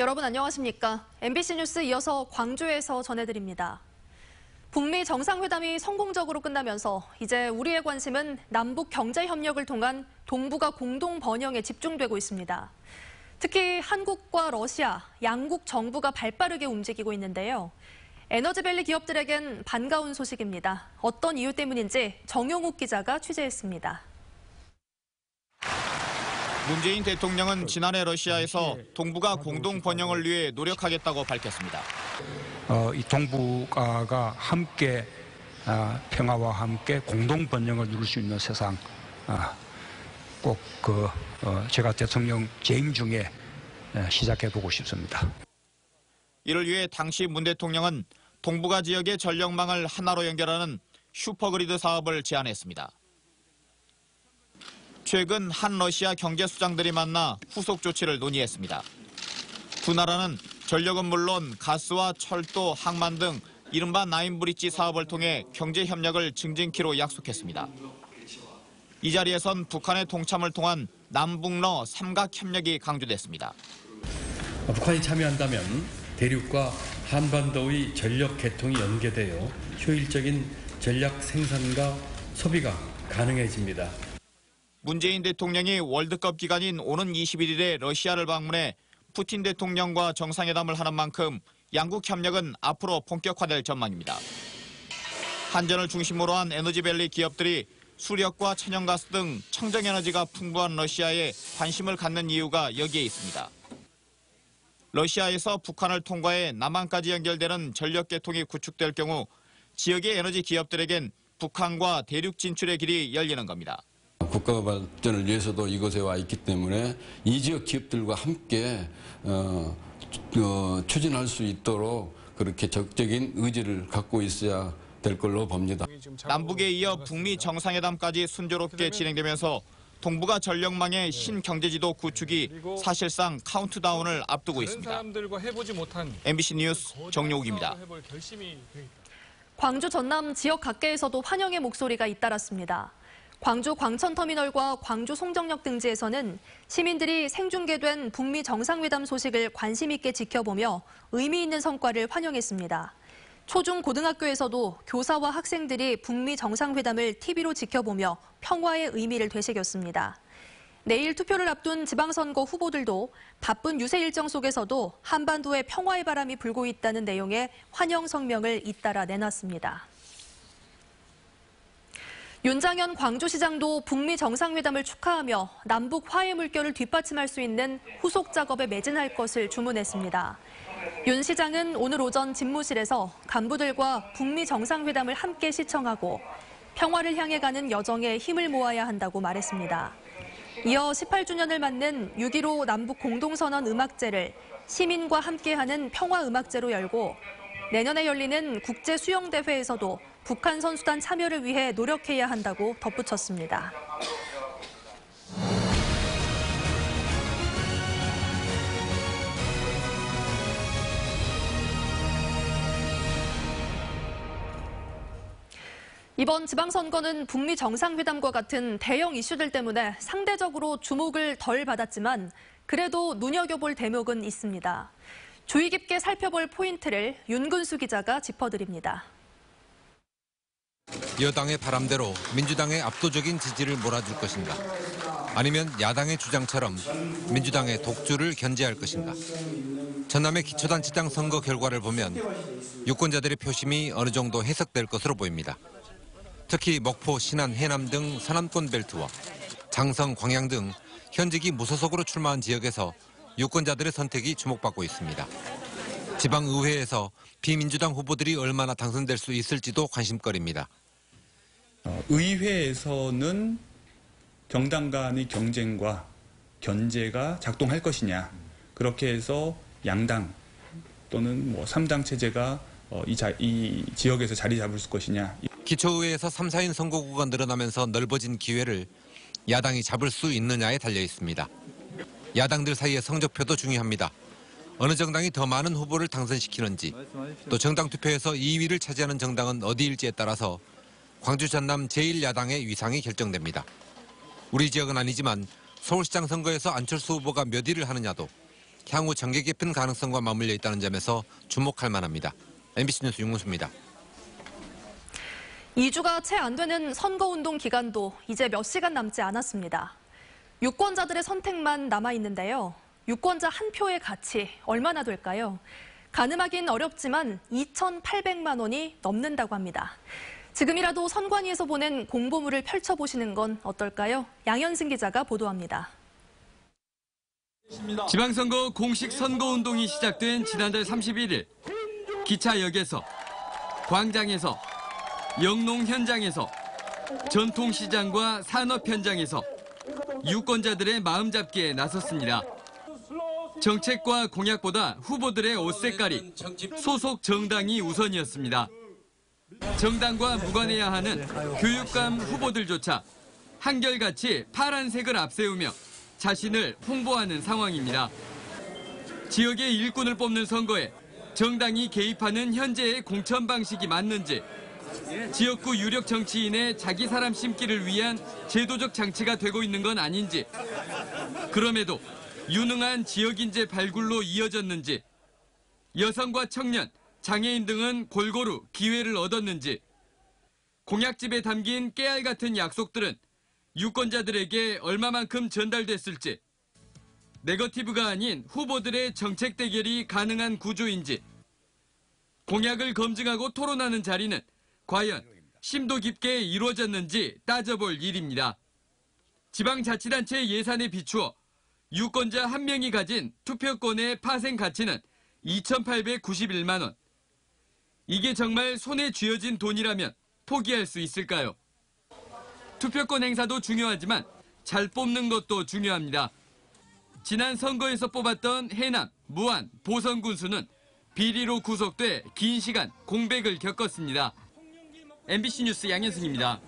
여러분 안녕하십니까? MBC 뉴스 이어서 광주에서 전해드립니다. 북미 정상회담이 성공적으로 끝나면서 이제 우리의 관심은 남북 경제협력을 통한 동북아 공동 번영에 집중되고 있습니다. 특히 한국과 러시아, 양국 정부가 발빠르게 움직이고 있는데요. 에너지밸리 기업들에겐 반가운 소식입니다. 어떤 이유 때문인지 정용욱 기자가 취재했습니다. 문재인 대통령은 지난해 러시아에서 동북아 공동 번영을 위해 노력하겠다고 밝혔습니다. 이 동북아가 함께 평화와 함께 공동 번영을 이룰 수 있는 세상 꼭 제가 대통령 재임 중에 시작해보고 싶습니다. 이를 위해 당시 문 대통령은 동북아 지역의 전력망을 하나로 연결하는 슈퍼그리드 사업을 제안했습니다. 최근 한 러시아 경제수장들이 만나 후속 조치를 논의했습니다. 두 나라는 전력은 물론 가스와 철도, 항만 등 이른바 나인브릿지 사업을 통해 경제협력을 증진키로 약속했습니다. 이 자리에선 북한의 동참을 통한 남북러 삼각협력이 강조됐습니다. 북한이 참여한다면 대륙과 한반도의 전력 개통이 연계되어 효율적인 전략 생산과 소비가 가능해집니다. 문재인 대통령이 월드컵 기간인 오는 21일에 러시아를 방문해 푸틴 대통령과 정상회담을 하는 만큼 양국 협력은 앞으로 본격화될 전망입니다. 한전을 중심으로 한 에너지밸리 기업들이 수력과 천연가스 등 청정에너지가 풍부한 러시아에 관심을 갖는 이유가 여기에 있습니다. 러시아에서 북한을 통과해 남한까지 연결되는 전력 개통이 구축될 경우 지역의 에너지 기업들에겐 북한과 대륙 진출의 길이 열리는 겁니다. 국가 발전을 위해서도 이곳에 와 있기 때문에 이 지역 기업들과 함께 추진할 수 있도록 그렇게 적극적인 의지를 갖고 있어야 될 걸로 봅니다. 남북에 이어 북미 정상회담까지 순조롭게 진행되면서 동북아 전력망의 신경제지도 구축이 사실상 카운트다운을 앞두고 있습니다. MBC 뉴스 정용욱입니다. 광주 전남 지역 각계에서도 환영의 목소리가 잇따랐습니다. 광주 광천터미널과 광주 송정역 등지에서는 시민들이 생중계된 북미 정상회담 소식을 관심 있게 지켜보며 의미 있는 성과를 환영했습니다. 초중 고등학교에서도 교사와 학생들이 북미 정상회담을 TV로 지켜보며 평화의 의미를 되새겼습니다. 내일 투표를 앞둔 지방선거 후보들도 바쁜 유세 일정 속에서도 한반도에 평화의 바람이 불고 있다는 내용의 환영 성명을 잇따라 내놨습니다. 윤장현 광주시장도 북미 정상회담을 축하하며 남북 화해 물결을 뒷받침할 수 있는 후속 작업에 매진할 것을 주문했습니다. 윤 시장은 오늘 오전 집무실에서 간부들과 북미 정상회담을 함께 시청하고 평화를 향해 가는 여정에 힘을 모아야 한다고 말했습니다. 이어 18주년을 맞는 6.15 남북 공동선언 음악제를 시민과 함께하는 평화음악제로 열고 내년에 열리는 국제수영대회에서도 북한 선수단 참여를 위해 노력해야 한다고 덧붙였습니다. 이번 지방선거는 북미 정상회담과 같은 대형 이슈들 때문에 상대적으로 주목을 덜 받았지만 그래도 눈여겨볼 대목은 있습니다. 주의 깊게 살펴볼 포인트를 윤근수 기자가 짚어드립니다. 여당의 바람대로 민주당의 압도적인 지지를 몰아줄 것인가? 아니면 야당의 주장처럼 민주당의 독주를 견제할 것인가? 전남의 기초단체장 선거 결과를 보면 유권자들의 표심이 어느 정도 해석될 것으로 보입니다. 특히 목포, 신안, 해남 등 서남권 벨트와 장성, 광양 등 현직이 무소속으로 출마한 지역에서 유권자들의 선택이 주목받고 있습니다. 지방의회에서 비민주당 후보들이 얼마나 당선될 수 있을지도 관심거리입니다. 의회에서는 정당 간의 경쟁과 견제가 작동할 것이냐, 그렇게 해서 양당 또는 3당 체제가 이 지역에서 자리 잡을 것이냐. 기초의회에서 3, 4인 선거구가 늘어나면서 넓어진 기회를 야당이 잡을 수 있느냐에 달려 있습니다. 야당들 사이의 성적표도 중요합니다. 어느 정당이 더 많은 후보를 당선시키는지, 또 정당 투표에서 2위를 차지하는 정당은 어디일지에 따라서 광주 전남 제1야당의 위상이 결정됩니다. 우리 지역은 아니지만 서울시장 선거에서 안철수 후보가 몇 위를 하느냐도 향후 전개 깊은 가능성과 맞물려 있다는 점에서 주목할 만합니다. MBC 뉴스 윤문수입니다. 2주가 채 안 되는 선거운동 기간도 이제 몇 시간 남지 않았습니다. 유권자들의 선택만 남아있는데요. 유권자 한 표의 가치 얼마나 될까요? 가늠하긴 어렵지만 2,800만 원이 넘는다고 합니다. 지금이라도 선관위에서 보낸 공보물을 펼쳐보시는 건 어떨까요? 양현승 기자가 보도합니다. 지방선거 공식 선거운동이 시작된 지난달 31일 기차역에서, 광장에서, 영농 현장에서, 전통시장과 산업 현장에서 유권자들의 마음잡기에 나섰습니다. 정책과 공약보다 후보들의 옷 색깔이, 소속 정당이 우선이었습니다. 정당과 무관해야 하는 교육감 후보들조차 한결같이 파란색을 앞세우며 자신을 홍보하는 상황입니다. 지역의 일꾼을 뽑는 선거에 정당이 개입하는 현재의 공천 방식이 맞는지, 지역구 유력 정치인의 자기 사람 심기를 위한 제도적 장치가 되고 있는 건 아닌지, 그럼에도 유능한 지역인재 발굴로 이어졌는지, 여성과 청년, 장애인 등은 골고루 기회를 얻었는지, 공약집에 담긴 깨알 같은 약속들은 유권자들에게 얼마만큼 전달됐을지, 네거티브가 아닌 후보들의 정책 대결이 가능한 구조인지, 공약을 검증하고 토론하는 자리는 과연 심도 깊게 이루어졌는지 따져볼 일입니다. 지방자치단체 예산에 비추어 유권자 한 명이 가진 투표권의 파생 가치는 2,891만 원. 이게 정말 손에 쥐어진 돈이라면 포기할 수 있을까요? 투표권 행사도 중요하지만 잘 뽑는 것도 중요합니다. 지난 선거에서 뽑았던 해남, 무안, 보성 군수는 비리로 구속돼 긴 시간 공백을 겪었습니다. MBC 뉴스 양현승입니다.